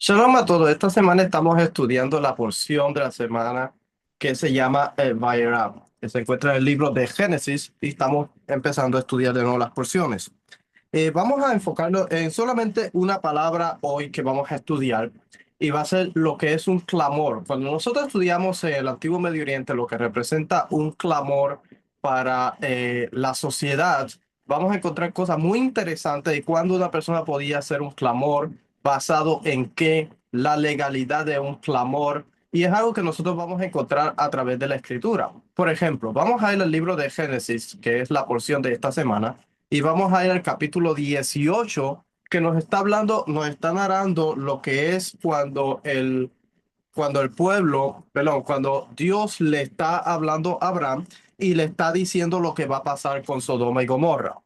Shalom a todos. Esta semana estamos estudiando la porción de la semana que se llama el Vayera, que se encuentra en el libro de Génesis y estamos empezando a estudiar de nuevo las porciones. Vamos a enfocarnos en solamente una palabra hoy que vamos a estudiar y va a ser lo que es un clamor. Cuando nosotros estudiamos el Antiguo Medio Oriente, lo que representa un clamor para la sociedad, vamos a encontrar cosas muy interesantes de cuando una persona podía hacer un clamor basado en qué, la legalidad de un clamor. Y es algo que nosotros vamos a encontrar a través de la escritura. Por ejemplo, vamos a ir al libro de Génesis, que es la porción de esta semana. Y vamos a ir al capítulo 18 que nos está hablando, nos está narrando lo que es cuando el pueblo, perdón, cuando Dios le está hablando a Abraham y le está diciendo lo que va a pasar con Sodoma y Gomorra.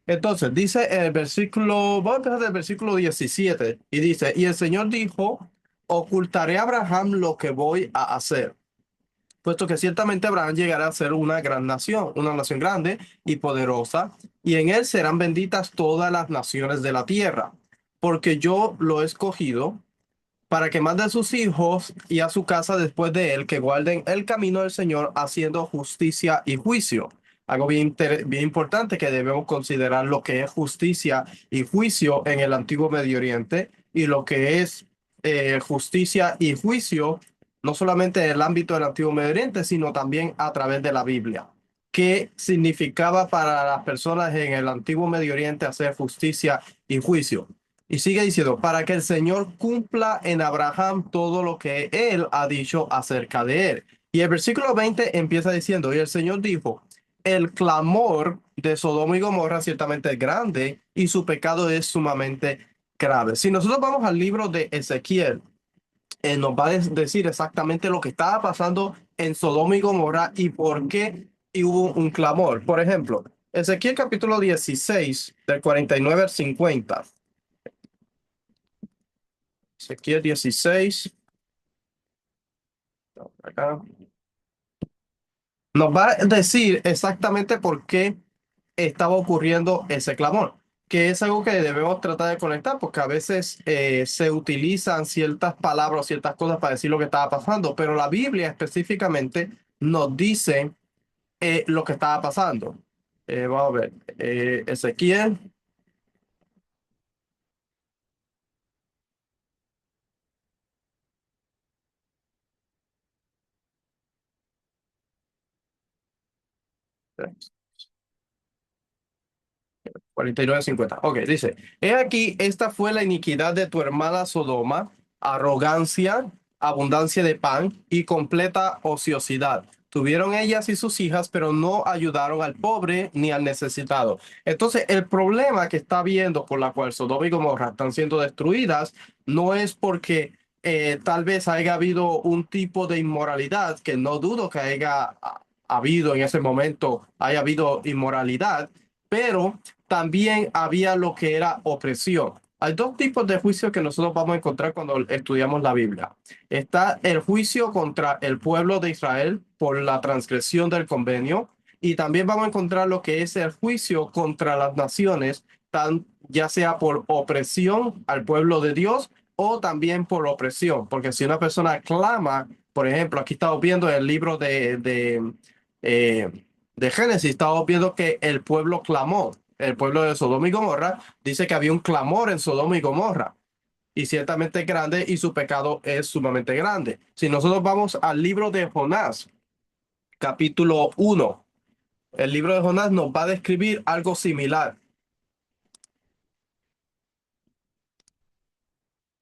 Entonces, dice en el versículo, vamos a empezar del versículo 17 y dice, y el Señor dijo, ocultaré a Abraham lo que voy a hacer, puesto que ciertamente Abraham llegará a ser una gran nación, una nación grande y poderosa, y en él serán benditas todas las naciones de la tierra, porque yo lo he escogido para que mande a sus hijos y a su casa después de él, que guarden el camino del Señor haciendo justicia y juicio. Algo bien importante que debemos considerar lo que es justicia y juicio en el antiguo Medio Oriente y lo que es justicia y juicio no solamente en el ámbito del antiguo Medio Oriente, sino también a través de la Biblia. ¿Qué significaba para las personas en el antiguo Medio Oriente hacer justicia y juicio? Y sigue diciendo, para que el Señor cumpla en Abraham todo lo que él ha dicho acerca de él. Y el versículo 20 empieza diciendo, y el Señor dijo, el clamor de Sodoma y Gomorra ciertamente es grande y su pecado es sumamente grave. Si nosotros vamos al libro de Ezequiel, nos va a decir exactamente lo que estaba pasando en Sodoma y Gomorra y por qué y hubo un clamor. Por ejemplo, Ezequiel capítulo 16, del 49 al 50. Ezequiel 16, acá, nos va a decir exactamente por qué estaba ocurriendo ese clamor, que es algo que debemos tratar de conectar, porque a veces se utilizan ciertas palabras, ciertas cosas para decir lo que estaba pasando, pero la Biblia específicamente nos dice lo que estaba pasando. Vamos a ver, Ezequiel 49:50. Ok, dice, he aquí, esta fue la iniquidad de tu hermana Sodoma, arrogancia, abundancia de pan y completa ociosidad. Tuvieron ellas y sus hijas, pero no ayudaron al pobre ni al necesitado. Entonces, el problema que está viendo por la cual Sodoma y Gomorra están siendo destruidas no es porque tal vez haya habido un tipo de inmoralidad, que no dudo que haya habido en ese momento, haya habido inmoralidad, pero también había lo que era opresión. Hay dos tipos de juicios que nosotros vamos a encontrar cuando estudiamos la Biblia. Está el juicio contra el pueblo de Israel por la transgresión del convenio y también vamos a encontrar lo que es el juicio contra las naciones, ya sea por opresión al pueblo de Dios o también por opresión, porque si una persona clama, por ejemplo, aquí estamos viendo el libro de Génesis, estamos viendo que el pueblo clamó. El pueblo de Sodoma y Gomorra dice que había un clamor en Sodoma y Gomorra y ciertamente es grande y su pecado es sumamente grande. Si nosotros vamos al libro de Jonás, capítulo 1, el libro de Jonás nos va a describir algo similar.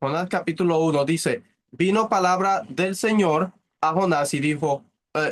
Jonás capítulo 1 dice, vino palabra del Señor a Jonás y dijo,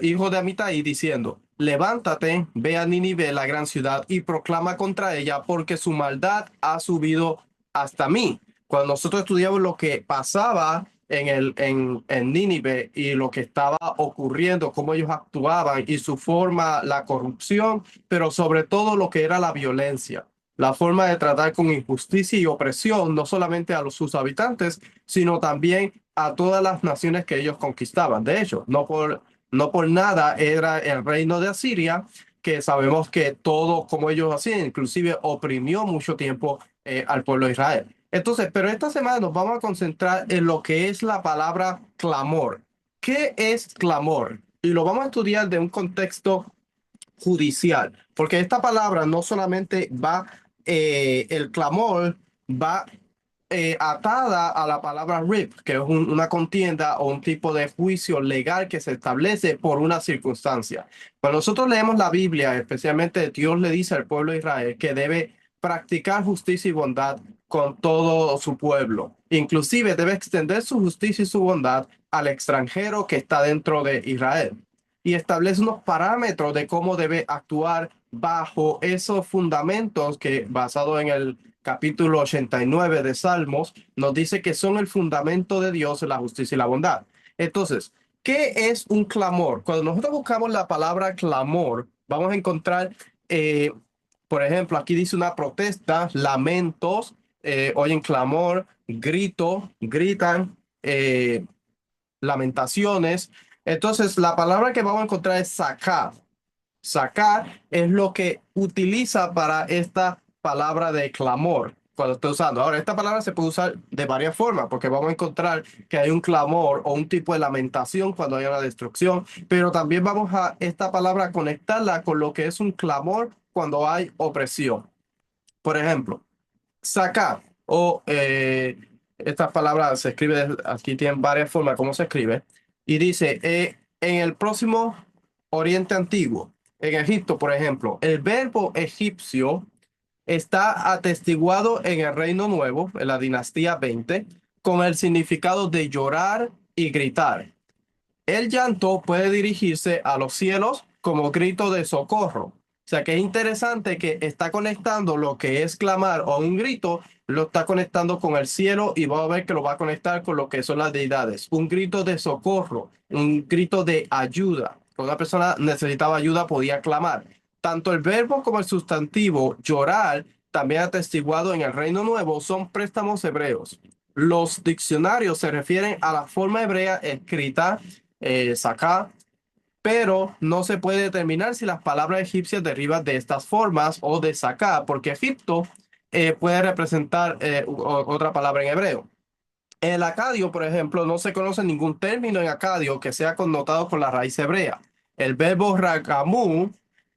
hijo de Amitai, diciendo, levántate, ve a Nínive, la gran ciudad, y proclama contra ella, porque su maldad ha subido hasta mí. Cuando nosotros estudiamos lo que pasaba en Nínive y lo que estaba ocurriendo, cómo ellos actuaban y su forma, la corrupción, pero sobre todo lo que era la violencia, la forma de tratar con injusticia y opresión, no solamente a sus habitantes, sino también a todas las naciones que ellos conquistaban. De hecho, no por nada era el reino de Asiria, que sabemos que todo como ellos hacían, inclusive oprimió mucho tiempo al pueblo de Israel. Entonces, pero esta semana nos vamos a concentrar en lo que es la palabra clamor. ¿Qué es clamor? Y lo vamos a estudiar de un contexto judicial, porque esta palabra no solamente va, el clamor va atada a la palabra rip, que es una contienda o un tipo de juicio legal que se establece por una circunstancia. Cuando nosotros leemos la Biblia, especialmente Dios le dice al pueblo de Israel que debe practicar justicia y bondad con todo su pueblo. Inclusive debe extender su justicia y su bondad al extranjero que está dentro de Israel y establece unos parámetros de cómo debe actuar bajo esos fundamentos que, basado en el capítulo 89 de Salmos, nos dice que son el fundamento de Dios, la justicia y la bondad. Entonces, ¿qué es un clamor? Cuando nosotros buscamos la palabra clamor, vamos a encontrar, eh, por ejemplo, aquí dice una protesta, lamentos, oyen clamor, grito, gritan, lamentaciones. Entonces, la palabra que vamos a encontrar es sacar. Sacar es lo que utiliza para esta palabra de clamor cuando está usando. Ahora, esta palabra se puede usar de varias formas porque vamos a encontrar que hay un clamor o un tipo de lamentación cuando hay una destrucción, pero también vamos a esta palabra a conectarla con lo que es un clamor cuando hay opresión. Por ejemplo, sacar o esta palabra se escribe, aquí tienen varias formas cómo se escribe, y dice, en el próximo Oriente Antiguo, en Egipto, por ejemplo, el verbo egipcio está atestiguado en el Reino Nuevo, en la dinastía 20 con el significado de llorar y gritar. El llanto puede dirigirse a los cielos como grito de socorro. O sea que es interesante que está conectando lo que es clamar o un grito, lo está conectando con el cielo y va a ver que lo va a conectar con lo que son las deidades. Un grito de socorro, un grito de ayuda. Cuando una persona necesitaba ayuda podía clamar. Tanto el verbo como el sustantivo llorar, también atestiguado en el Reino Nuevo, son préstamos hebreos. Los diccionarios se refieren a la forma hebrea escrita sacar, pero no se puede determinar si las palabras egipcias derivan de estas formas o de sacar, porque Egipto puede representar otra palabra en hebreo. En el acadio, por ejemplo, no se conoce ningún término en acadio que sea connotado con la raíz hebrea. El verbo ragamu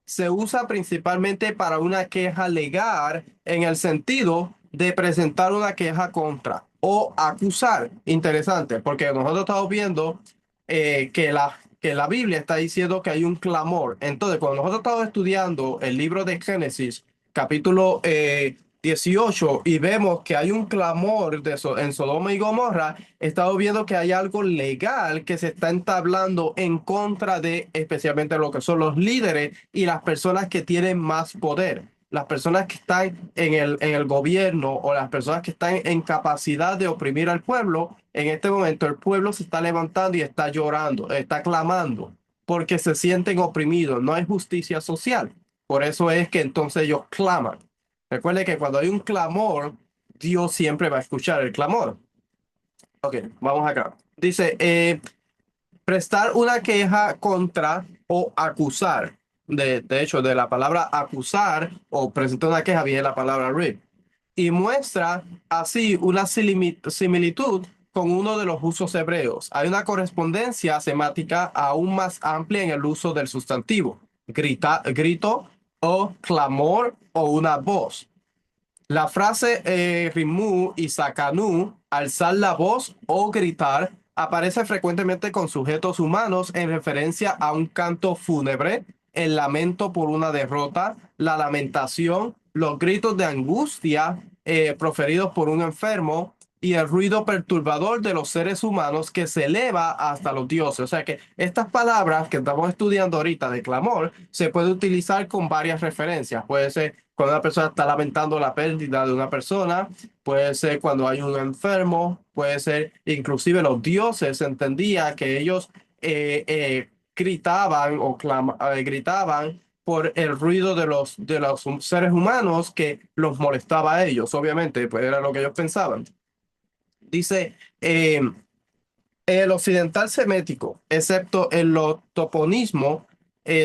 se usa principalmente para una queja legal en el sentido de presentar una queja contra o acusar. Interesante, porque nosotros estamos viendo que la Biblia está diciendo que hay un clamor. Entonces, cuando nosotros estamos estudiando el libro de Génesis, capítulo 18 y vemos que hay un clamor en Sodoma y Gomorra, estamos viendo que hay algo legal que se está entablando en contra de especialmente lo que son los líderes y las personas que tienen más poder. Las personas que están en el gobierno o las personas que están en capacidad de oprimir al pueblo, en este momento el pueblo se está levantando y está llorando, está clamando, porque se sienten oprimidos, no hay justicia social. Por eso es que entonces ellos claman. Recuerde que cuando hay un clamor, Dios siempre va a escuchar el clamor. Ok, vamos acá. Dice, prestar una queja contra o acusar. De hecho, de la palabra acusar o presentar una queja viene la palabra rip. Y muestra así una similitud con uno de los usos hebreos. Hay una correspondencia semática aún más amplia en el uso del sustantivo. Grito o clamor o una voz. La frase rimú y sacanú, alzar la voz o gritar, aparece frecuentemente con sujetos humanos en referencia a un canto fúnebre, el lamento por una derrota, la lamentación, los gritos de angustia proferidos por un enfermo y el ruido perturbador de los seres humanos que se eleva hasta los dioses. O sea que estas palabras que estamos estudiando ahorita de clamor se puede utilizar con varias referencias. Puede ser cuando una persona está lamentando la pérdida de una persona, puede ser cuando hay un enfermo, puede ser inclusive los dioses entendía que ellos gritaban o gritaban por el ruido de los seres humanos que los molestaba a ellos, obviamente, pues era lo que ellos pensaban. Dice, el occidental semético, excepto en los toponismos,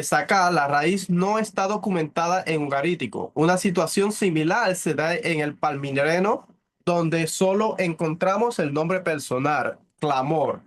sacar la raíz no está documentada en ugarítico. Una situación similar se da en el palmireno donde solo encontramos el nombre personal, clamor.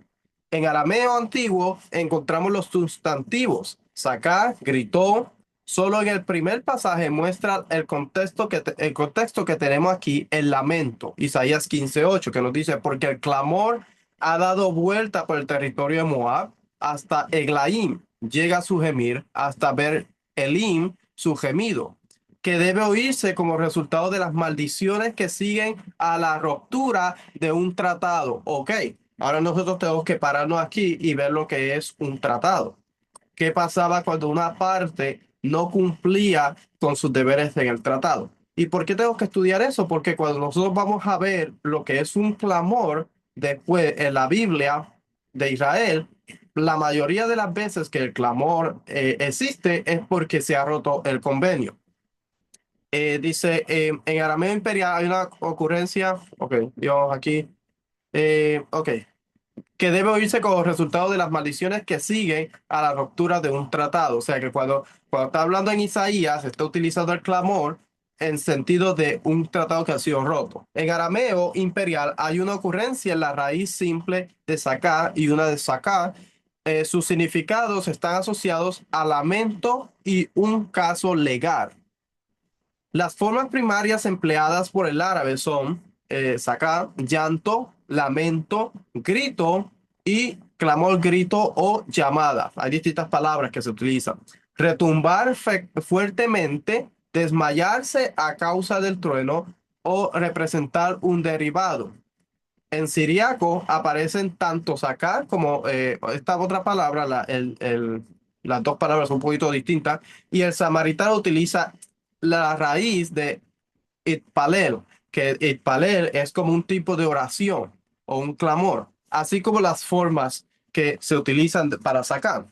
En arameo antiguo encontramos los sustantivos, sacá, gritó. Solo en el primer pasaje muestra el contexto que tenemos aquí, el lamento, Isaías 15:8, que nos dice, porque el clamor ha dado vuelta por el territorio de Moab hasta Eglaim, llega su gemir, hasta ver Elim, su gemido, que debe oírse como resultado de las maldiciones que siguen a la ruptura de un tratado. Ok, ahora nosotros tenemos que pararnos aquí y ver lo que es un tratado. ¿Qué pasaba cuando una parte no cumplía con sus deberes en el tratado? ¿Y por qué tengo que estudiar eso? Porque cuando nosotros vamos a ver lo que es un clamor después en la Biblia de Israel, la mayoría de las veces que el clamor existe es porque se ha roto el convenio. Dice, en arameo imperial hay una ocurrencia, ok, Dios aquí, ok, que debe oírse como resultado de las maldiciones que siguen a la ruptura de un tratado. O sea que cuando está hablando en Isaías, está utilizando el clamor en sentido de un tratado que ha sido roto. En arameo imperial hay una ocurrencia en la raíz simple de sacar y una de sacar. Sus significados están asociados a lamento y un caso legal. Las formas primarias empleadas por el árabe son sacar, llanto, lamento, grito y clamor, grito o llamada. Hay distintas palabras que se utilizan. Retumbar fuertemente, desmayarse a causa del trueno o representar un derivado. En siriaco aparecen tanto sacar como esta otra palabra, las dos palabras son un poquito distintas, y el samaritano utiliza la raíz de itpalel, que itpalel es como un tipo de oración o un clamor, así como las formas que se utilizan para sacar.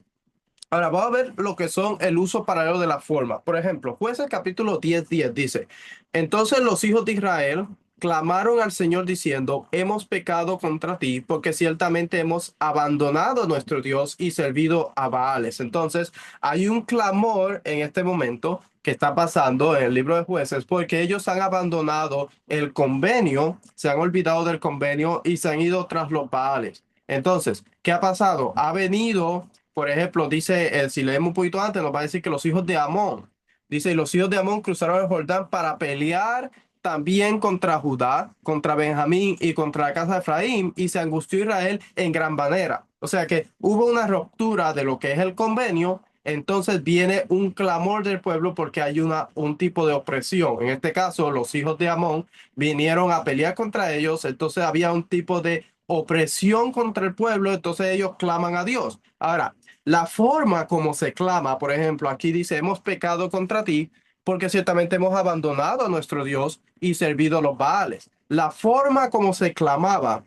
Ahora vamos a ver lo que son el uso paralelo de la forma. Por ejemplo, Jueces capítulo 10:10 dice, entonces los hijos de Israel clamaron al Señor diciendo, hemos pecado contra ti porque ciertamente hemos abandonado a nuestro Dios y servido a Baales. Entonces hay un clamor en este momento que está pasando en el libro de Jueces porque ellos han abandonado el convenio, se han olvidado del convenio y se han ido tras los Baales. Entonces, ¿qué ha pasado? Ha venido, por ejemplo, dice, si leemos un poquito antes, nos va a decir que los hijos de Amón, dice, y los hijos de Amón cruzaron el Jordán para pelear también contra Judá, contra Benjamín y contra la casa de Efraín, y se angustió Israel en gran manera. O sea que hubo una ruptura de lo que es el convenio, entonces viene un clamor del pueblo porque hay un tipo de opresión. En este caso, los hijos de Amón vinieron a pelear contra ellos, entonces había un tipo de opresión contra el pueblo, entonces ellos claman a Dios. Ahora, la forma como se clama, por ejemplo, aquí dice, hemos pecado contra ti porque ciertamente hemos abandonado a nuestro Dios y servido a los Baales. La forma como se clamaba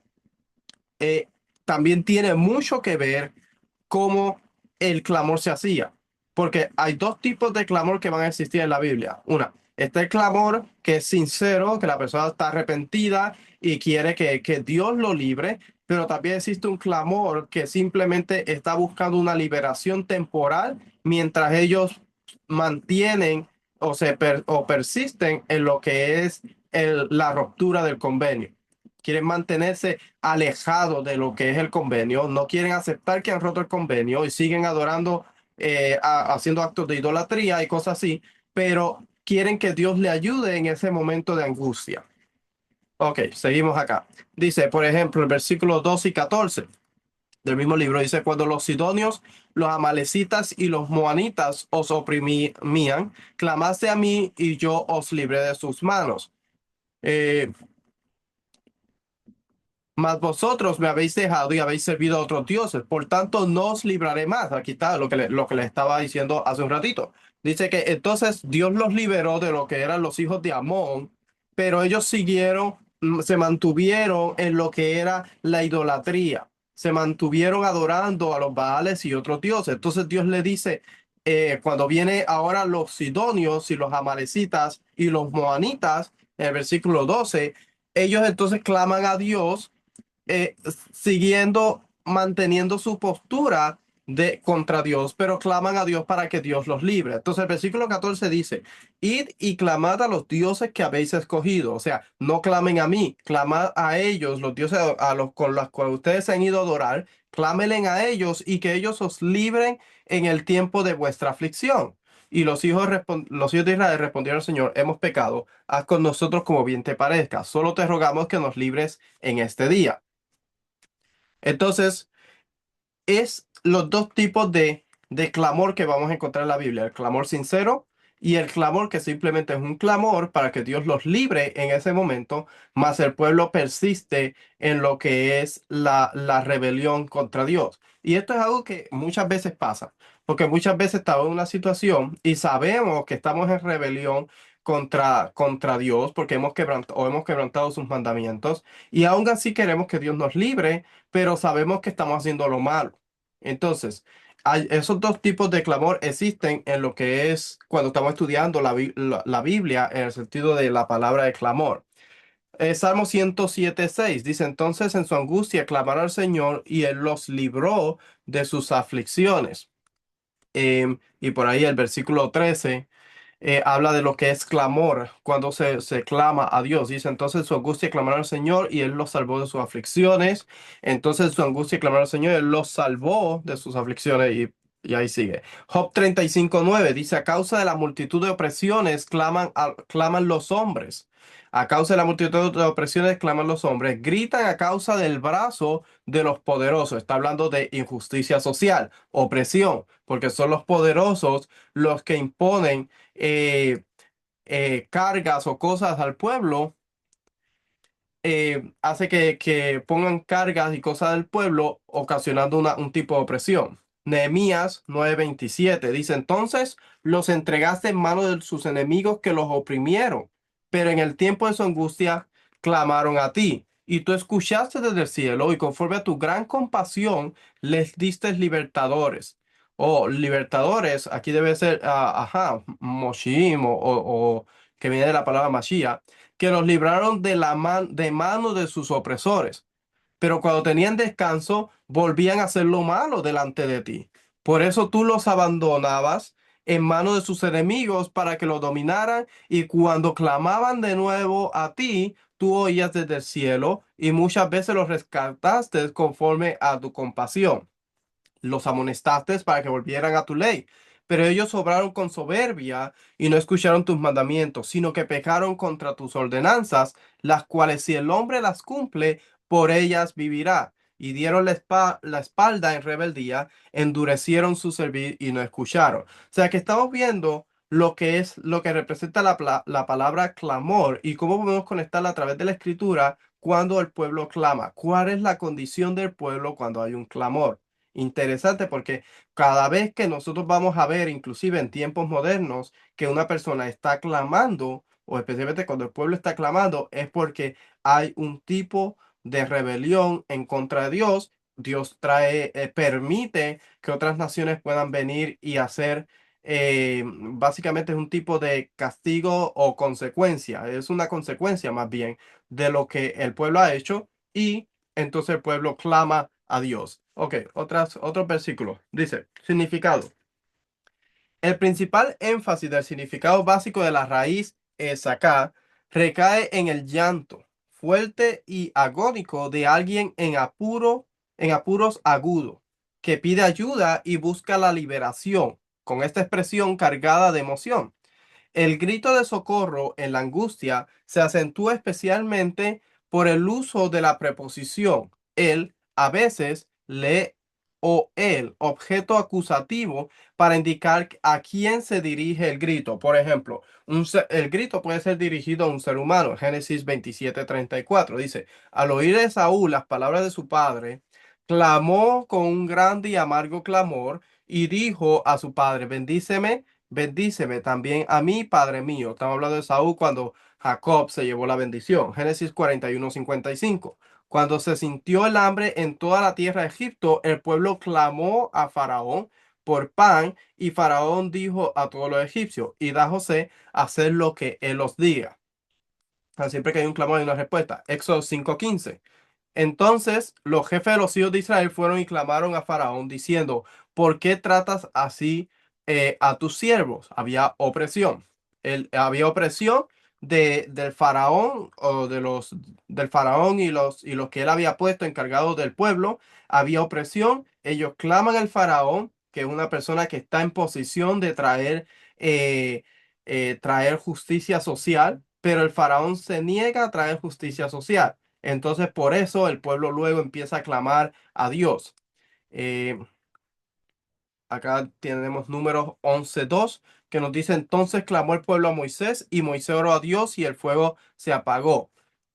eh, también tiene mucho que ver cómo el clamor se hacía, porque hay dos tipos de clamor que van a existir en la Biblia. Una, está el clamor que es sincero, que la persona está arrepentida y quiere que Dios lo libre, pero también existe un clamor que simplemente está buscando una liberación temporal mientras ellos mantienen o persisten en lo que es la ruptura del convenio. Quieren mantenerse alejados de lo que es el convenio, no quieren aceptar que han roto el convenio y siguen adorando, haciendo actos de idolatría y cosas así, pero quieren que Dios le ayude en ese momento de angustia. Ok, seguimos acá. Dice, por ejemplo, el versículo 12 y 14 del mismo libro, dice, cuando los sidonios, los amalecitas y los moanitas os oprimían, clamaste a mí y yo os libré de sus manos. Eh, Mas vosotros me habéis dejado y habéis servido a otros dioses, por tanto no os libraré más. Aquí está lo que le estaba diciendo hace un ratito. Dice que entonces Dios los liberó de lo que eran los hijos de Amón, pero ellos siguieron, se mantuvieron en lo que era la idolatría. Se mantuvieron adorando a los Baales y otros dioses. Entonces Dios le dice, cuando viene ahora los sidonios y los amalecitas y los moanitas, en el versículo 12, ellos entonces claman a Dios, siguiendo, manteniendo su postura contra Dios, pero claman a Dios para que Dios los libre. Entonces el versículo 14 dice, id y clamad a los dioses que habéis escogido. O sea, no clamen a mí, clamad a ellos, los dioses a los con los cuales ustedes se han ido a adorar, clámenle a ellos y que ellos os libren en el tiempo de vuestra aflicción. Y los hijos de Israel respondieron al Señor, hemos pecado, haz con nosotros como bien te parezca, solo te rogamos que nos libres en este día. Entonces, es los dos tipos de clamor que vamos a encontrar en la Biblia, el clamor sincero y el clamor que simplemente es un clamor para que Dios los libre en ese momento, mas el pueblo persiste en lo que es la rebelión contra Dios. Y esto es algo que muchas veces pasa, porque muchas veces estamos en una situación y sabemos que estamos en rebelión contra Dios porque hemos quebrantado sus mandamientos y aún así queremos que Dios nos libre, pero sabemos que estamos haciendo lo malo. Entonces, esos dos tipos de clamor existen en lo que es cuando estamos estudiando la Biblia en el sentido de la palabra de clamor. Salmo 107:6 dice, entonces en su angustia clamaron al Señor y Él los libró de sus aflicciones. Y por ahí el versículo 13 habla de lo que es clamor, cuando se clama a Dios. Dice, entonces su angustia clamaron al Señor y Él los salvó de sus aflicciones. Entonces su angustia clamaron al Señor y Él los salvó de sus aflicciones. Y ahí sigue. Job 35:9 dice, a causa de la multitud de opresiones claman los hombres. A causa de la multitud de opresiones claman los hombres. Gritan a causa del brazo de los poderosos. Está hablando de injusticia social, opresión, porque son los poderosos los que imponen eh, cargas o cosas al pueblo, hace que pongan cargas y cosas del pueblo, ocasionando un tipo de opresión. Nehemías 9:27 dice, entonces los entregaste en manos de sus enemigos que los oprimieron, pero en el tiempo de su angustia clamaron a ti, y tú escuchaste desde el cielo, y conforme a tu gran compasión les diste libertadores. O libertadores, aquí debe ser, ajá, Moshim o que viene de la palabra Mashiach, que los libraron de mano de sus opresores. Pero cuando tenían descanso, volvían a hacer lo malo delante de ti. Por eso tú los abandonabas en manos de sus enemigos para que los dominaran, y cuando clamaban de nuevo a ti, tú oías desde el cielo y muchas veces los rescataste conforme a tu compasión. Los amonestaste para que volvieran a tu ley. Pero ellos obraron con soberbia y no escucharon tus mandamientos, sino que pecaron contra tus ordenanzas, las cuales si el hombre las cumple, por ellas vivirá. Y dieron la espalda en rebeldía, endurecieron su servir y no escucharon. O sea que estamos viendo lo que es lo que representa la palabra clamor y cómo podemos conectarla a través de la escritura cuando el pueblo clama. ¿Cuál es la condición del pueblo cuando hay un clamor? Interesante porque cada vez que nosotros vamos a ver, inclusive en tiempos modernos, que una persona está clamando, o especialmente cuando el pueblo está clamando, es porque hay un tipo de rebelión en contra de Dios. Dios permite que otras naciones puedan venir y hacer, básicamente es un tipo de castigo o consecuencia, es una consecuencia más bien de lo que el pueblo ha hecho y entonces el pueblo clama a Dios. Ok, otro versículo. Dice, significado. El principal énfasis del significado básico de la raíz es acá recae en el llanto fuerte y agónico de alguien en apuros agudos, que pide ayuda y busca la liberación, con esta expresión cargada de emoción. El grito de socorro en la angustia se acentúa especialmente por el uso de la preposición el, a veces le o el, objeto acusativo, para indicar a quién se dirige el grito. Por ejemplo, el grito puede ser dirigido a un ser humano. Génesis 27:34 dice, al oír de Saúl las palabras de su padre, clamó con un grande y amargo clamor y dijo a su padre, bendíceme. Bendíceme también a mí, Padre mío. Estamos hablando de Saúl cuando Jacob se llevó la bendición. Génesis 41:55. Cuando se sintió el hambre en toda la tierra de Egipto, el pueblo clamó a Faraón por pan, y Faraón dijo a todos los egipcios, id a José a hacer lo que él os diga. Siempre que hay un clamor hay una respuesta. Éxodo 5:15. Entonces los jefes de los hijos de Israel fueron y clamaron a Faraón diciendo, ¿por qué tratas así a tus siervos? Había opresión. Había opresión del faraón o del faraón y los que él había puesto encargados del pueblo. Había opresión. Ellos claman al faraón, que es una persona que está en posición de eh, traer justicia social, pero el faraón se niega a traer justicia social. Entonces, por eso el pueblo luego empieza a clamar a Dios. Eh, Acá tenemos números 11:2 que nos dice: entonces clamó el pueblo a Moisés y Moisés oró a Dios y el fuego se apagó.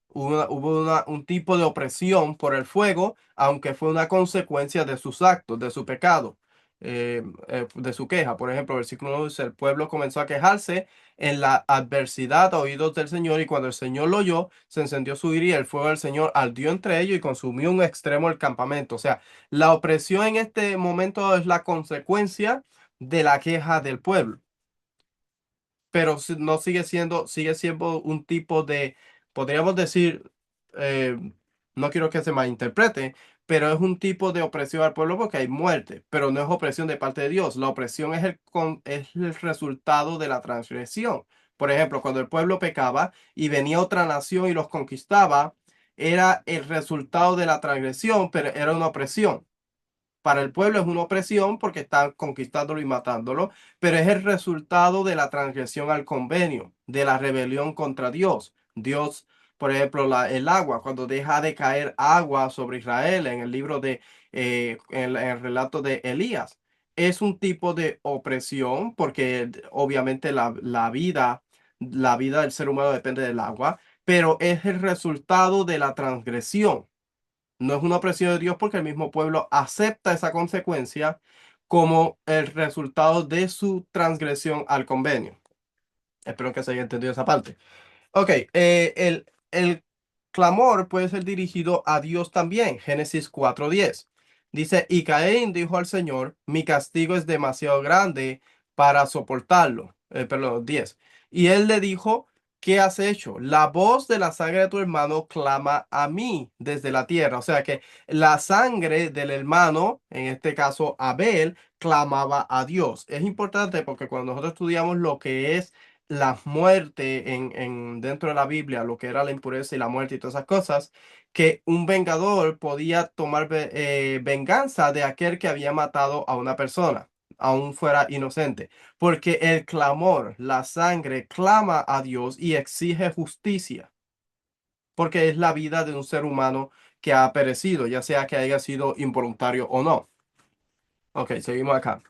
Un tipo de opresión por el fuego, aunque fue una consecuencia de sus actos, de su pecado, de su queja. Por ejemplo, versículo 1 dice: el pueblo comenzó a quejarse en la adversidad a oídos del Señor, y cuando el Señor lo oyó, se encendió su ira y el fuego del Señor ardió entre ellos y consumió un extremo del campamento. O sea, la opresión en este momento es la consecuencia de la queja del pueblo, pero no sigue siendo un tipo de, podríamos decir, eh, no quiero que se malinterprete, pero es un tipo de opresión al pueblo porque hay muerte, pero no es opresión de parte de Dios. La opresión es el resultado de la transgresión. Por ejemplo, cuando el pueblo pecaba y venía otra nación y los conquistaba, era el resultado de la transgresión, pero era una opresión. Para el pueblo es una opresión porque están conquistándolo y matándolo, pero es el resultado de la transgresión al convenio, de la rebelión contra Dios. Dios, por ejemplo, el agua, cuando deja de caer agua sobre Israel en el libro en el relato de Elías, es un tipo de opresión porque obviamente la vida del ser humano depende del agua, pero es el resultado de la transgresión. No es una opresión de Dios porque el mismo pueblo acepta esa consecuencia como el resultado de su transgresión al convenio. Espero que se haya entendido esa parte. Ok, el clamor puede ser dirigido a Dios también. Génesis 4:10. Dice: y Caín dijo al Señor: mi castigo es demasiado grande para soportarlo. Perdón, 10. Y él le dijo: ¿qué has hecho? La voz de la sangre de tu hermano clama a mí desde la tierra. O sea que la sangre del hermano, en este caso Abel, clamaba a Dios. Es importante porque cuando nosotros estudiamos lo que es la muerte dentro de la Biblia, lo que era la impureza y la muerte y todas esas cosas, que un vengador podía tomar venganza de aquel que había matado a una persona, aun fuera inocente, porque el clamor, la sangre, clama a Dios y exige justicia, porque es la vida de un ser humano que ha perecido, ya sea que haya sido involuntario o no. Ok, seguimos acá.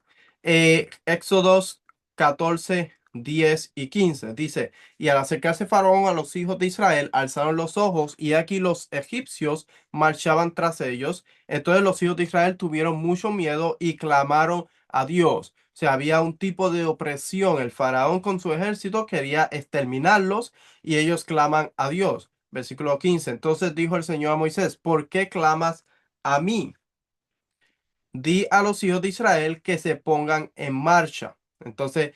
Éxodos 14, 10 y 15 dice: y al acercarse Faraón a los hijos de Israel, alzaron los ojos, y aquí los egipcios marchaban tras ellos. Entonces los hijos de Israel tuvieron mucho miedo y clamaron a Dios. O sea, había un tipo de opresión. El Faraón con su ejército quería exterminarlos y ellos claman a Dios. Versículo 15. Entonces dijo el Señor a Moisés: ¿por qué clamas a mí? Di a los hijos de Israel que se pongan en marcha. Entonces,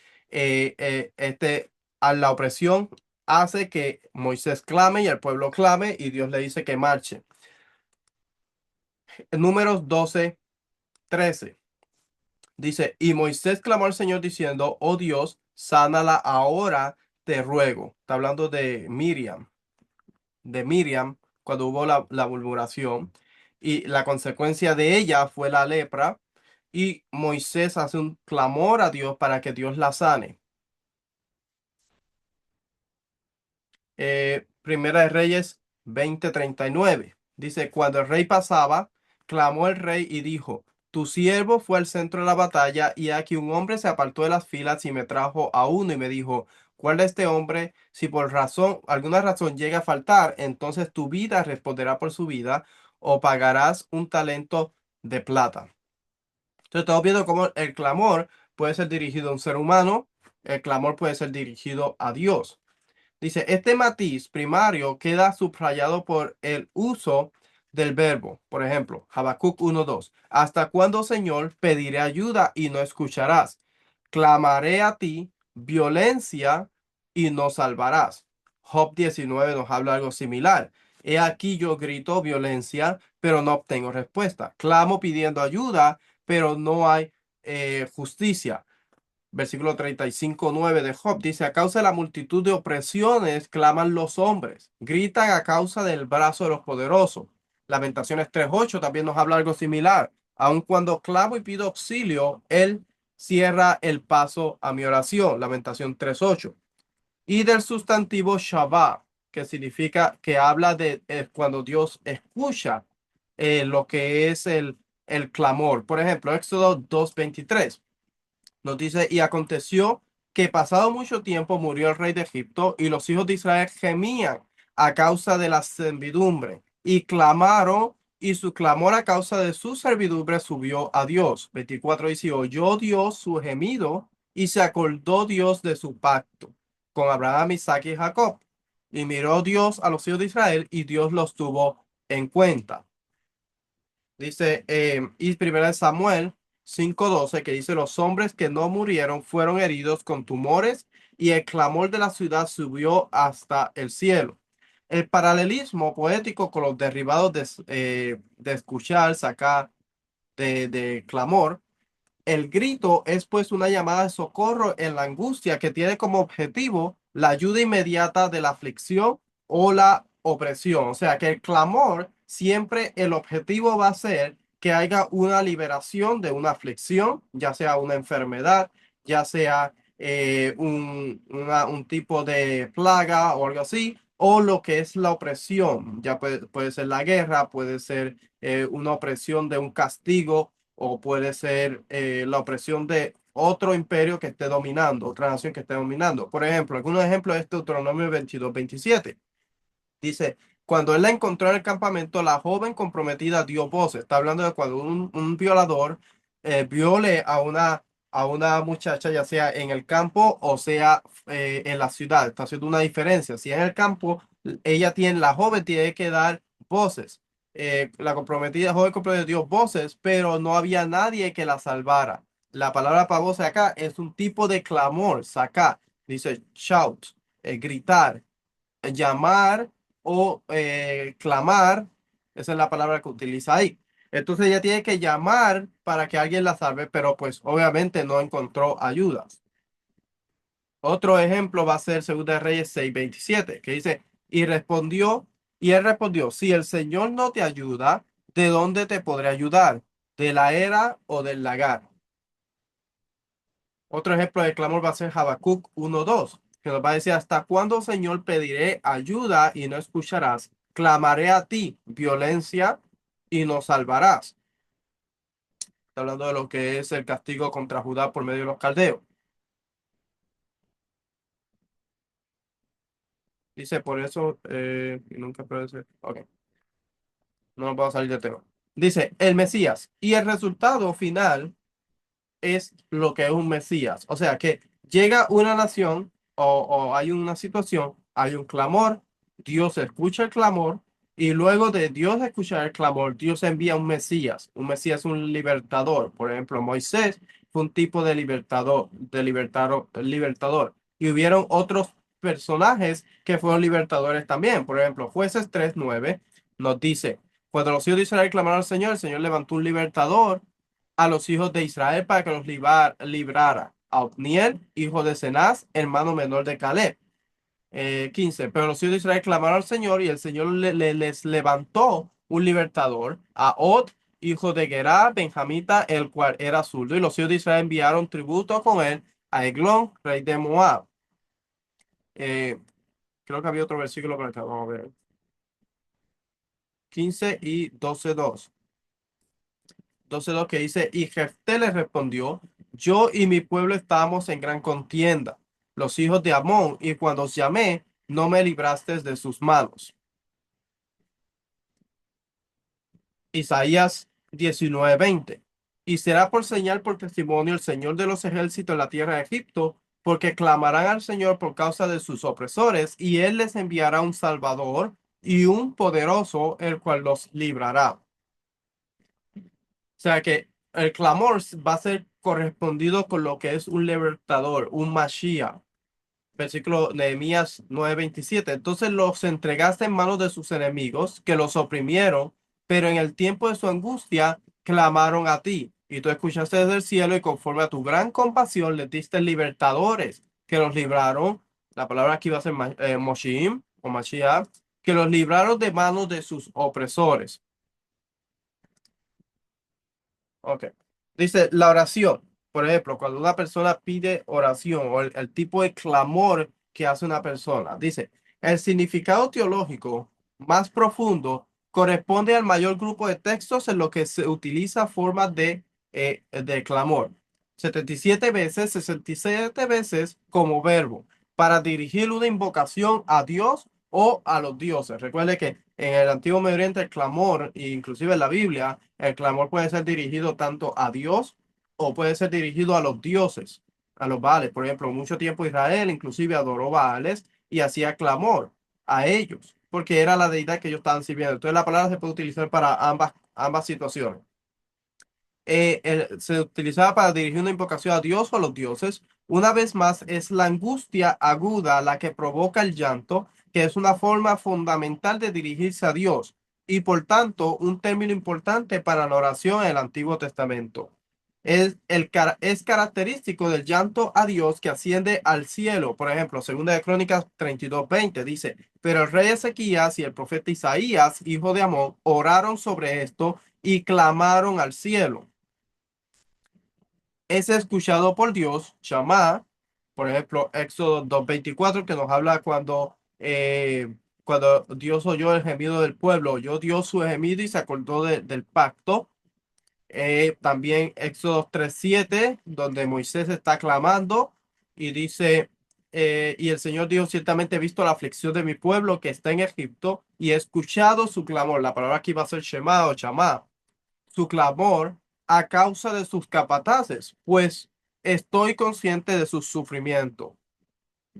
a la opresión hace que Moisés clame y el pueblo clame y Dios le dice que marche. Números 12:13 dice: y Moisés clamó al Señor diciendo: oh Dios, sánala ahora, te ruego. Está hablando de Miriam, cuando hubo la murmuración, y la consecuencia de ella fue la lepra, y Moisés hace un clamor a Dios para que Dios la sane. Primera de Reyes 20:39 dice: cuando el rey pasaba, clamó el rey y dijo: tu siervo fue al centro de la batalla, y aquí un hombre se apartó de las filas y me trajo a uno y me dijo: guarda este hombre, si por alguna razón llega a faltar, entonces tu vida responderá por su vida, o pagarás un talento de plata. Entonces estamos viendo cómo el clamor puede ser dirigido a un ser humano, el clamor puede ser dirigido a Dios. Dice: este matiz primario queda subrayado por el uso del verbo. Por ejemplo, Habacuc 1:2. ¿Hasta cuándo, Señor, pediré ayuda y no escucharás? Clamaré a ti violencia y no salvarás. Job 19 nos habla algo similar. He aquí yo grito violencia, pero no obtengo respuesta. Clamo pidiendo ayuda, pero no hay justicia. Versículo 35:9 de Job dice, a causa de la multitud de opresiones claman los hombres, gritan a causa del brazo de los poderosos. Lamentaciones 3:8 también nos habla algo similar. Aun cuando clamo y pido auxilio, él cierra el paso a mi oración. Lamentación 3:8. Y del sustantivo Shabbat, que significa que habla de cuando Dios escucha lo que es el clamor. Por ejemplo, Éxodo 2:23 nos dice, y aconteció que pasado mucho tiempo murió el rey de Egipto y los hijos de Israel gemían a causa de la servidumbre y clamaron y su clamor a causa de su servidumbre subió a Dios. 24 dice, oyó Dios su gemido y se acordó Dios de su pacto con Abraham, Isaac y Jacob. Y miró Dios a los hijos de Israel y Dios los tuvo en cuenta. Dice, y primera de Samuel 5:12, que dice, los hombres que no murieron fueron heridos con tumores y el clamor de la ciudad subió hasta el cielo. El paralelismo poético con los derivados de escuchar, sacar, de clamor. El grito es pues una llamada de socorro en la angustia que tiene como objetivo la ayuda inmediata de la aflicción o la opresión. O sea que el clamor siempre el objetivo va a ser que haya una liberación de una aflicción, ya sea una enfermedad, ya sea un tipo de plaga o algo así, o lo que es la opresión. Ya puede ser la guerra, puede ser una opresión de un castigo o puede ser la opresión de otro imperio que esté dominando, otra nación que esté dominando. Por ejemplo, algunos ejemplos es Deuteronomio 22:27. Dice, cuando él la encontró en el campamento, la joven comprometida dio voces. Está hablando de cuando un violador viole a una muchacha, ya sea en el campo o sea en la ciudad. Está haciendo una diferencia. Si en el campo, la joven tiene que dar voces. La joven comprometida dio voces, pero no había nadie que la salvara. La palabra para voces acá es un tipo de clamor, sacar. Dice shout, gritar, llamar o clamar, esa es la palabra que utiliza ahí. Entonces ella tiene que llamar para que alguien la salve, pero pues obviamente no encontró ayudas. Otro ejemplo va a ser 2 Reyes 6:27, que dice, y él respondió, si el Señor no te ayuda, ¿de dónde te podré ayudar? ¿De la era o del lagar? Otro ejemplo de clamor va a ser Habacuc 1:2, que nos va a decir, ¿hasta cuándo, Señor, pediré ayuda y no escucharás? Clamaré a ti violencia y no salvarás. Está hablando de lo que es el castigo contra Judá por medio de los caldeos. Dice, por eso, y nunca puede ser. Ok, no nos vamos a salir de tema. Dice, el Mesías. Y el resultado final es lo que es un Mesías. O sea, que llega una nación o hay una situación, hay un clamor, Dios escucha el clamor y luego de Dios escuchar el clamor, Dios envía un Mesías. Un Mesías es un libertador. Por ejemplo, Moisés fue un tipo de libertador. Y hubieron otros personajes que fueron libertadores también. Por ejemplo, Jueces 3:9 nos dice, cuando los hijos de Israel clamaron al Señor, el Señor levantó un libertador a los hijos de Israel para que los librara. A Otniel, hijo de Cenaz, hermano menor de Caleb. 15. Pero los hijos de Israel clamaron al Señor y el Señor les levantó un libertador, a Od, hijo de Gerá, benjamita, el cual era zurdo. Y los hijos de Israel enviaron tributo con él a Eglón, rey de Moab. Eh, Creo que había otro versículo por acá. Vamos a ver. 15 y 12:2. 12:2 que dice, y Jefté le respondió, yo y mi pueblo estábamos en gran contienda, los hijos de Amón, y cuando os llamé, no me libraste de sus manos. Isaías 19:20. Y será por señal, por testimonio, el Señor de los ejércitos en la tierra de Egipto, porque clamarán al Señor por causa de sus opresores, y él les enviará un Salvador y un poderoso, el cual los librará. O sea que el clamor va a ser correspondido con lo que es un libertador, un Mashiach. Versículo Nehemías 9:27. Entonces los entregaste en manos de sus enemigos, que los oprimieron, pero en el tiempo de su angustia clamaron a ti y tú escuchaste desde el cielo y conforme a tu gran compasión les diste libertadores que los libraron, la palabra aquí va a ser Moshiim o Mashiach, que los libraron de manos de sus opresores. Ok. Dice la oración. Por ejemplo, cuando una persona pide oración o el tipo de clamor que hace una persona, dice, el significado teológico más profundo corresponde al mayor grupo de textos en lo que se utiliza formas de clamor. 77 veces, 67 veces como verbo para dirigir una invocación a Dios o a los dioses. Recuerde que en el Antiguo Medio Oriente el clamor, e inclusive en la Biblia, el clamor puede ser dirigido tanto a Dios o puede ser dirigido a los dioses, a los Baales. Por ejemplo, mucho tiempo Israel inclusive adoró Baales y hacía clamor a ellos, porque era la deidad que ellos estaban sirviendo. Entonces la palabra se puede utilizar para ambas situaciones. Se utilizaba para dirigir una invocación a Dios o a los dioses. Una vez más, es la angustia aguda la que provoca el llanto, que es una forma fundamental de dirigirse a Dios y por tanto un término importante para la oración en el Antiguo Testamento. Es característico del llanto a Dios que asciende al cielo. Por ejemplo, segunda de Crónicas 32:20 dice, pero el rey Ezequías y el profeta Isaías, hijo de Amón, oraron sobre esto y clamaron al cielo. Es escuchado por Dios, Shammah, por ejemplo, Éxodo 2:24, que nos habla cuando Dios oyó el gemido del pueblo, oyó Dios su gemido y se acordó del pacto. También Éxodo 3:7, donde Moisés está clamando y dice, y el Señor dijo, ciertamente he visto la aflicción de mi pueblo que está en Egipto y he escuchado su clamor. La palabra aquí va a ser Shema o Shammah, su clamor a causa de sus capataces, pues estoy consciente de su sufrimiento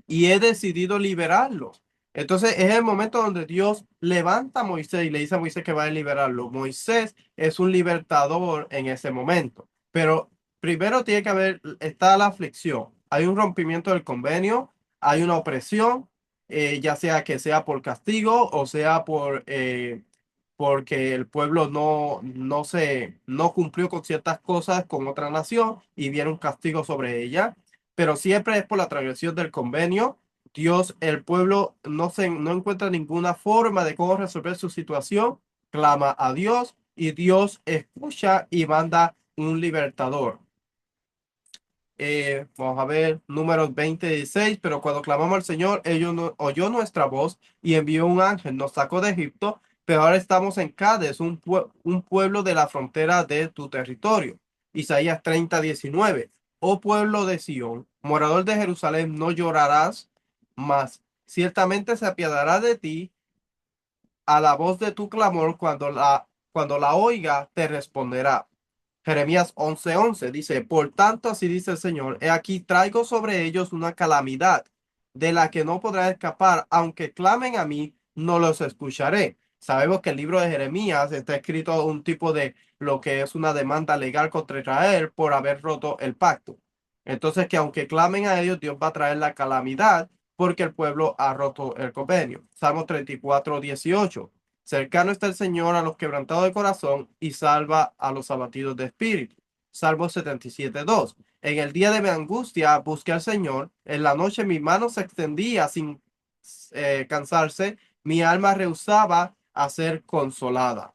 y he decidido liberarlos. Entonces es el momento donde Dios levanta a Moisés y le dice a Moisés que va a liberarlo. Moisés es un libertador en ese momento, pero primero tiene que haber, está la aflicción, hay un rompimiento del convenio, hay una opresión, ya sea por castigo o sea porque el pueblo no cumplió con ciertas cosas con otra nación y viene un castigo sobre ella, pero siempre es por la transgresión del convenio. Dios, el pueblo no encuentra ninguna forma de cómo resolver su situación, clama a Dios y Dios escucha y manda un libertador. Vamos a ver, números 26, pero cuando clamamos al Señor, oyó nuestra voz y envió un ángel, nos sacó de Egipto, pero ahora estamos en Cádiz, un pueblo de la frontera de tu territorio. Isaías 30:19. Oh pueblo de Sión, morador de Jerusalén, no llorarás más. Ciertamente se apiadará de ti a la voz de tu clamor cuando la oiga, te responderá. Jeremías 11:11 dice, por tanto, así dice el Señor, he aquí traigo sobre ellos una calamidad de la que no podrán escapar, aunque clamen a mí, no los escucharé. Sabemos que el libro de Jeremías está escrito un tipo de lo que es una demanda legal contra Israel por haber roto el pacto. Entonces, que aunque clamen a ellos, Dios va a traer la calamidad porque el pueblo ha roto el convenio. Salmo 34:18. Cercano está el Señor a los quebrantados de corazón y salva a los abatidos de espíritu. Salmo 77:2. En el día de mi angustia busqué al Señor. En la noche mi mano se extendía sin cansarse. Mi alma rehusaba a ser consolada.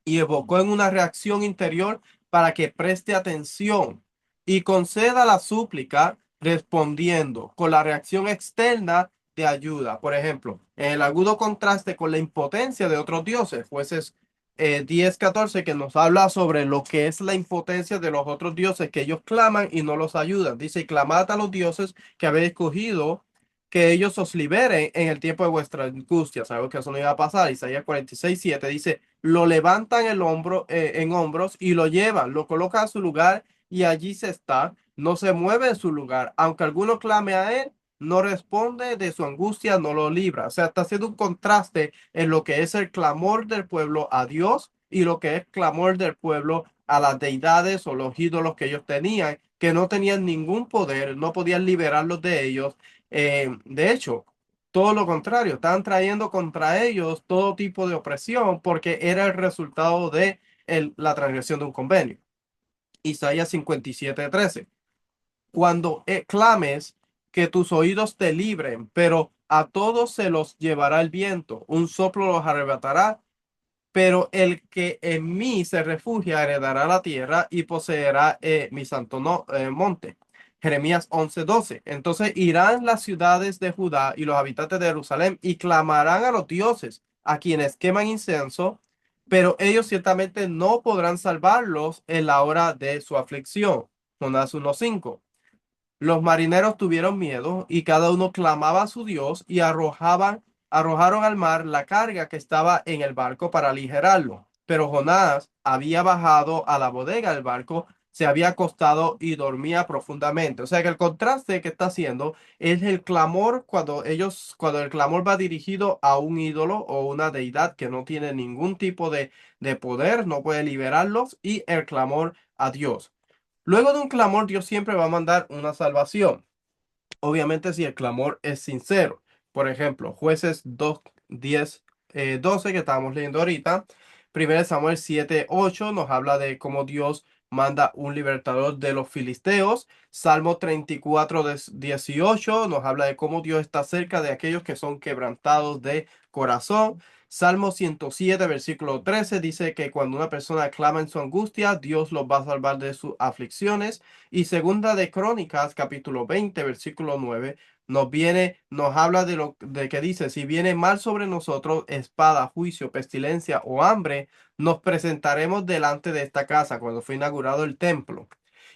Y evocó en una reacción interior para que preste atención y conceda la súplica respondiendo con la reacción externa de ayuda. Por ejemplo, en el agudo contraste con la impotencia de otros dioses, jueces 10:14, que nos habla sobre lo que es la impotencia de los otros dioses, que ellos claman y no los ayudan. Dice, y clamad a los dioses que habéis escogido, que ellos os liberen en el tiempo de vuestra angustia. Sabemos que eso no iba a pasar. Isaías 46:7 dice, lo levantan en hombros y lo llevan, lo colocan a su lugar y allí se está, no se mueve de su lugar. Aunque alguno clame a él, no responde de su angustia, no lo libra. O sea, está haciendo un contraste en lo que es el clamor del pueblo a Dios y lo que es clamor del pueblo a las deidades o los ídolos que ellos tenían, que no tenían ningún poder, no podían liberarlos de ellos. De hecho, todo lo contrario, están trayendo contra ellos todo tipo de opresión porque era el resultado de la transgresión de un convenio. Isaías 57:13. Cuando clames, que tus oídos te libren, pero a todos se los llevará el viento, un soplo los arrebatará, pero el que en mí se refugia heredará la tierra y poseerá mi santo monte. Jeremías 11:12. Entonces irán las ciudades de Judá y los habitantes de Jerusalén y clamarán a los dioses, a quienes queman incienso, pero ellos ciertamente no podrán salvarlos en la hora de su aflicción. Jonás 1:5. Los marineros tuvieron miedo y cada uno clamaba a su Dios y arrojaron al mar la carga que estaba en el barco para aligerarlo. Pero Jonás había bajado a la bodega del barco, se había acostado y dormía profundamente. O sea que el contraste que está haciendo es el clamor cuando el clamor va dirigido a un ídolo o una deidad que no tiene ningún tipo de poder, no puede liberarlos, y el clamor a Dios. Luego de un clamor, Dios siempre va a mandar una salvación. Obviamente, si el clamor es sincero. Por ejemplo, Jueces 2, 10, 12, que estábamos leyendo ahorita. 1 Samuel 7:8 nos habla de cómo Dios manda un libertador de los filisteos. Salmo 34:18 nos habla de cómo Dios está cerca de aquellos que son quebrantados de corazón. Salmo 107, versículo 13 dice que cuando una persona clama en su angustia, Dios los va a salvar de sus aflicciones. Y segunda de Crónicas, capítulo 20, versículo 9, nos habla de que dice, si viene mal sobre nosotros, espada, juicio, pestilencia o hambre, nos presentaremos delante de esta casa cuando fue inaugurado el templo.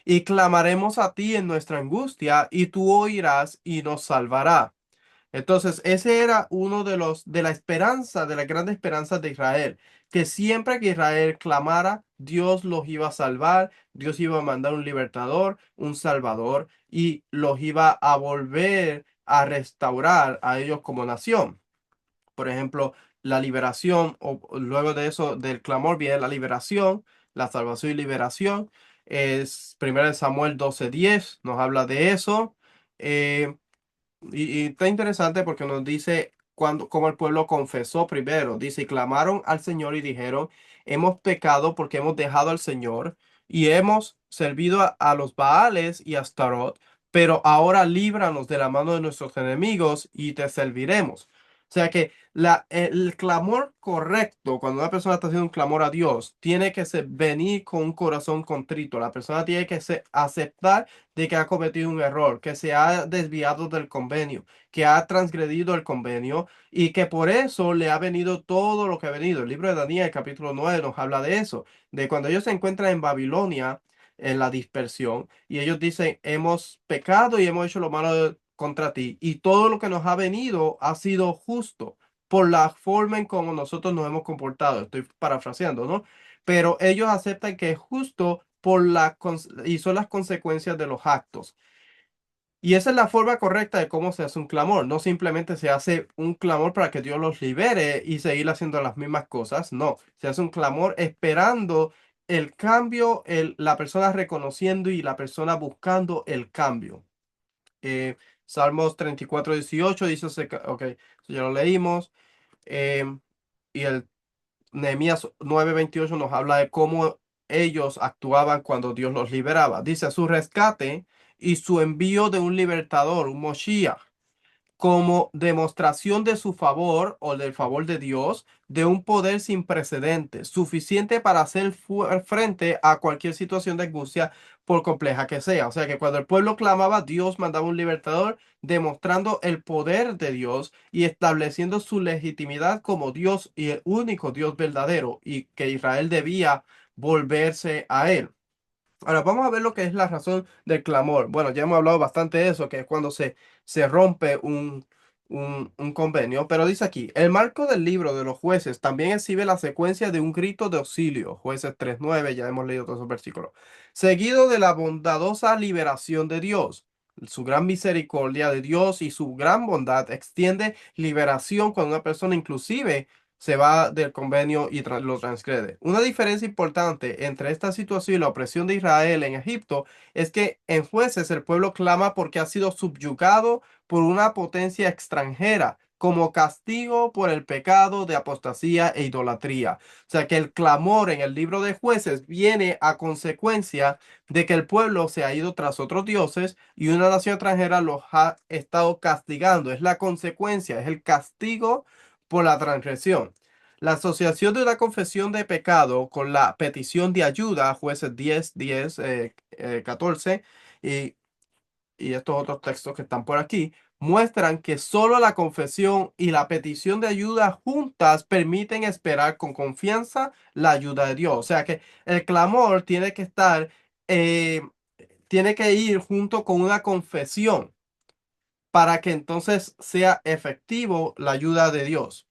Y clamaremos a ti en nuestra angustia, y tú oirás y nos salvará. Entonces, ese era uno de la esperanza, de las grandes esperanzas de Israel, que siempre que Israel clamara, Dios los iba a salvar, Dios iba a mandar un libertador, un salvador, y los iba a volver a restaurar a ellos como nación. Por ejemplo, la liberación, o luego de eso, del clamor viene la liberación, la salvación y liberación. Es 1 Samuel 12:10, nos habla de eso. Eh, y está interesante porque nos dice cómo el pueblo confesó primero. Dice, y clamaron al Señor y dijeron, hemos pecado porque hemos dejado al Señor y hemos servido a los Baales y a Astarot, pero ahora líbranos de la mano de nuestros enemigos y te serviremos. O sea que el clamor correcto, cuando una persona está haciendo un clamor a Dios, tiene que venir con un corazón contrito. La persona tiene que aceptar de que ha cometido un error, que se ha desviado del convenio, que ha transgredido el convenio y que por eso le ha venido todo lo que ha venido. El libro de Daniel, capítulo 9, nos habla de eso, de cuando ellos se encuentran en Babilonia, en la dispersión, y ellos dicen, hemos pecado y hemos hecho lo malo contra ti, y todo lo que nos ha venido ha sido justo por la forma en cómo nosotros nos hemos comportado. Estoy parafraseando, ¿no? Pero ellos aceptan que es justo y son las consecuencias de los actos. Y esa es la forma correcta de cómo se hace un clamor. No simplemente se hace un clamor para que Dios los libere y seguir haciendo las mismas cosas. No, se hace un clamor esperando el cambio, la persona reconociendo y la persona buscando el cambio. Salmos 34:18 dice, ok, eso ya lo leímos. Em, y el Nehemías 9:28 nos habla de cómo ellos actuaban cuando Dios los liberaba. Dice, su rescate y su envío de un libertador, un Moshiach, como demostración de su favor o del favor de Dios, de un poder sin precedentes, suficiente para hacer frente a cualquier situación de angustia, por compleja que sea. O sea que cuando el pueblo clamaba, Dios mandaba un libertador, demostrando el poder de Dios y estableciendo su legitimidad como Dios y el único Dios verdadero, y que Israel debía volverse a él. Ahora vamos a ver lo que es la razón del clamor. Bueno, ya hemos hablado bastante de eso, que es cuando se rompe un convenio, pero dice aquí, el marco del libro de los jueces también exhibe la secuencia de un grito de auxilio, Jueces 3:9, ya hemos leído todos esos versículos, seguido de la bondadosa liberación de Dios. Su gran misericordia de Dios y su gran bondad extiende liberación cuando una persona inclusive se va del convenio y lo transgrede. Una diferencia importante entre esta situación y la opresión de Israel en Egipto es que en Jueces el pueblo clama porque ha sido subyugado por una potencia extranjera, como castigo por el pecado de apostasía e idolatría. O sea que el clamor en el libro de Jueces viene a consecuencia de que el pueblo se ha ido tras otros dioses y una nación extranjera los ha estado castigando. Es la consecuencia, es el castigo por la transgresión. La asociación de una confesión de pecado con la petición de ayuda, Jueces 14, y, y estos otros textos que están por aquí, muestran que solo la confesión y la petición de ayuda juntas permiten esperar con confianza la ayuda de Dios. O sea que el clamor tiene que estar, eh, tiene que ir junto con una confesión para que entonces sea efectivo la ayuda de Dios.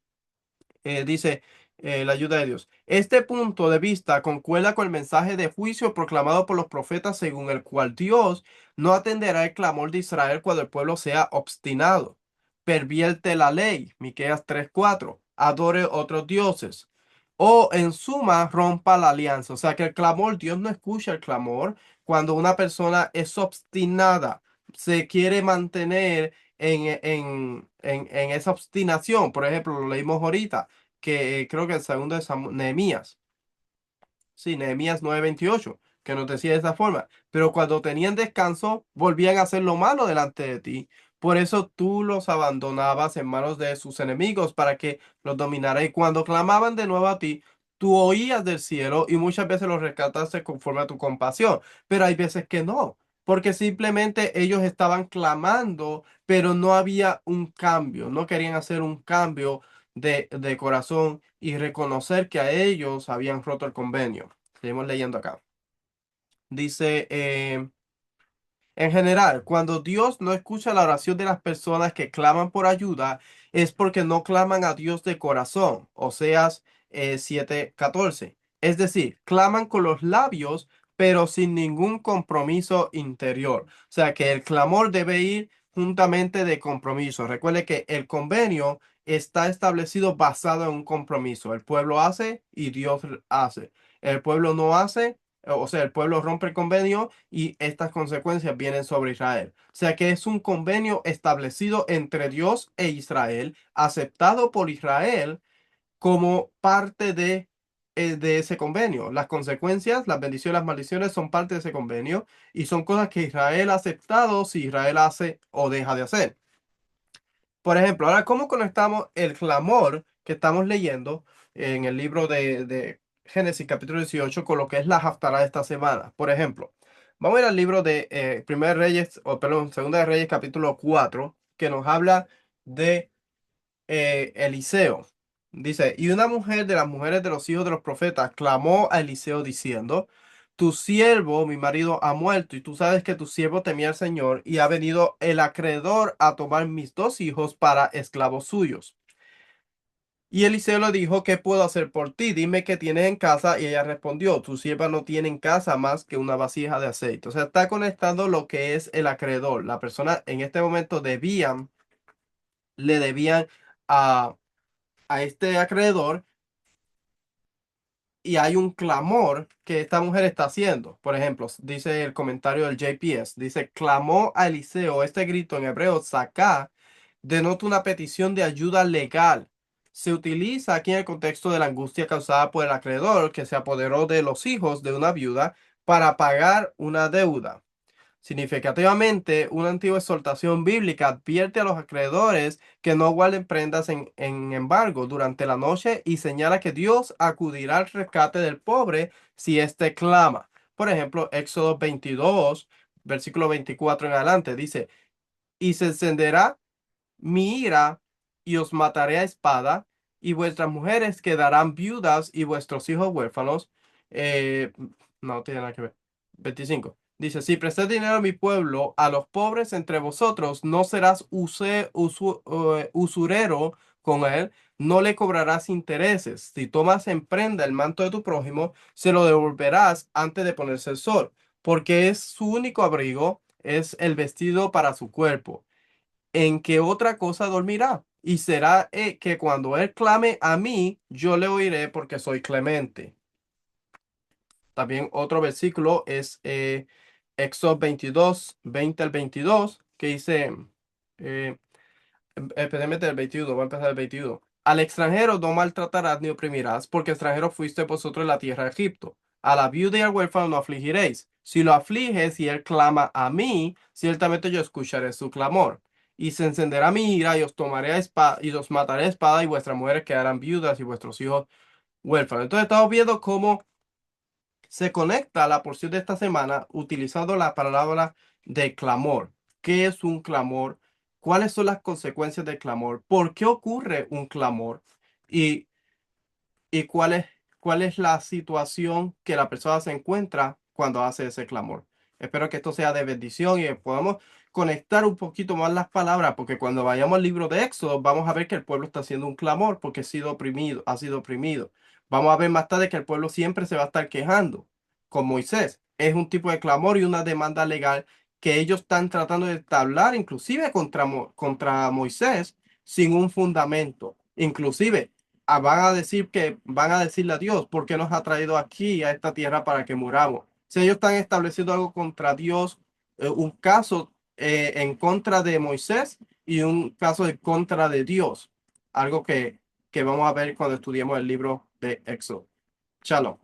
Dice la ayuda de Dios. Este punto de vista concuerda con el mensaje de juicio proclamado por los profetas, según el cual Dios no atenderá el clamor de Israel cuando el pueblo sea obstinado, pervierte la ley, Miqueas 3:4, adore otros dioses, o en suma rompa la alianza. O sea que el clamor, Dios no escucha el clamor cuando una persona es obstinada, se quiere mantener en esa obstinación. Por ejemplo, lo leímos ahorita, que creo que el segundo de Nehemías. Sí, Nehemías 9:28, que nos decía de esa forma. Pero cuando tenían descanso, volvían a hacer lo malo delante de ti. Por eso tú los abandonabas en manos de sus enemigos para que los dominara. Y cuando clamaban de nuevo a ti, tú oías del cielo y muchas veces los rescataste conforme a tu compasión. Pero hay veces que no, porque simplemente ellos estaban clamando, pero no había un cambio. No querían hacer un cambio de corazón y reconocer que a ellos habían roto el convenio. Seguimos leyendo acá. Dice, en general, cuando Dios no escucha la oración de las personas que claman por ayuda, es porque no claman a Dios de corazón. Oseas 7:14. Es decir, claman con los labios, pero sin ningún compromiso interior. O sea que el clamor debe ir juntamente de compromiso. Recuerde que el convenio está establecido basado en un compromiso. El pueblo hace y Dios hace. El pueblo no hace, o sea, el pueblo rompe el convenio y estas consecuencias vienen sobre Israel. O sea que es un convenio establecido entre Dios e Israel, aceptado por Israel como parte de ese convenio. Las consecuencias, las bendiciones, las maldiciones son parte de ese convenio y son cosas que Israel ha aceptado si Israel hace o deja de hacer. Por ejemplo, ahora, ¿cómo conectamos el clamor que estamos leyendo en el libro de Génesis capítulo 18 con lo que es la Haftará de esta semana? Por ejemplo, vamos a ir al libro de Primera de Reyes, o perdón, Segunda de Reyes capítulo 4, que nos habla de Eliseo. Dice, y una mujer de las mujeres de los hijos de los profetas clamó a Eliseo diciendo, tu siervo, mi marido, ha muerto, y tú sabes que tu siervo temía al Señor, y ha venido el acreedor a tomar mis dos hijos para esclavos suyos. Y Eliseo le dijo, ¿qué puedo hacer por ti? Dime qué tienes en casa. Y ella respondió, tu sierva no tiene en casa más que una vasija de aceite. O sea, está conectando lo que es el acreedor. La persona en este momento le debían a este acreedor, y hay un clamor que esta mujer está haciendo. Por ejemplo, dice el comentario del JPS, dice, clamó a Eliseo, este grito en hebreo, saká, denota una petición de ayuda legal. Se utiliza aquí en el contexto de la angustia causada por el acreedor que se apoderó de los hijos de una viuda para pagar una deuda. Significativamente, una antigua exhortación bíblica advierte a los acreedores que no guarden prendas en embargo durante la noche y señala que Dios acudirá al rescate del pobre si éste clama. Por ejemplo, Éxodo 22, versículo 24 en adelante, dice, y se encenderá mi ira y os mataré a espada, y vuestras mujeres quedarán viudas y vuestros hijos huérfanos. Eh, no tiene nada que ver. 25. Dice, si prestáis dinero a mi pueblo, a los pobres entre vosotros, no serás usurero con él, no le cobrarás intereses. Si tomas en prenda el manto de tu prójimo, se lo devolverás antes de ponerse el sol, porque es su único abrigo, es el vestido para su cuerpo. ¿En qué otra cosa dormirá? Y será que cuando él clame a mí, yo le oiré porque soy clemente. También otro versículo es Éxodo 22, 20 al 22, que dice, eh, especialmente el 21, va a empezar el 21. Al extranjero no maltratarás ni oprimirás, porque extranjero fuiste vosotros en la tierra de Egipto. A la viuda y al huérfano no afligiréis. Si lo afliges y él clama a mí, ciertamente yo escucharé su clamor. Y se encenderá mi ira y os tomaré a espada y os mataré a espada y vuestras mujeres quedarán viudas y vuestros hijos huérfanos. Entonces estamos viendo cómo se conecta la porción de esta semana utilizando la palabra de clamor. ¿Qué es un clamor? ¿Cuáles son las consecuencias del clamor? ¿Por qué ocurre un clamor? Y, y cuál es la situación que la persona se encuentra cuando hace ese clamor. Espero que esto sea de bendición y podamos conectar un poquito más las palabras, porque cuando vayamos al libro de Éxodo vamos a ver que el pueblo está haciendo un clamor porque ha sido oprimido, ha sido oprimido. Vamos a ver más tarde que el pueblo siempre se va a estar quejando con Moisés. Es un tipo de clamor y una demanda legal que ellos están tratando de entablar, inclusive contra Moisés, sin un fundamento. Inclusive van a decir que van a decirle a Dios, ¿por qué nos ha traído aquí a esta tierra para que muramos? Si ellos están estableciendo algo contra Dios, un caso en contra de Moisés y un caso en contra de Dios, algo que vamos a ver cuando estudiemos el libro de Éxodo. Shalom.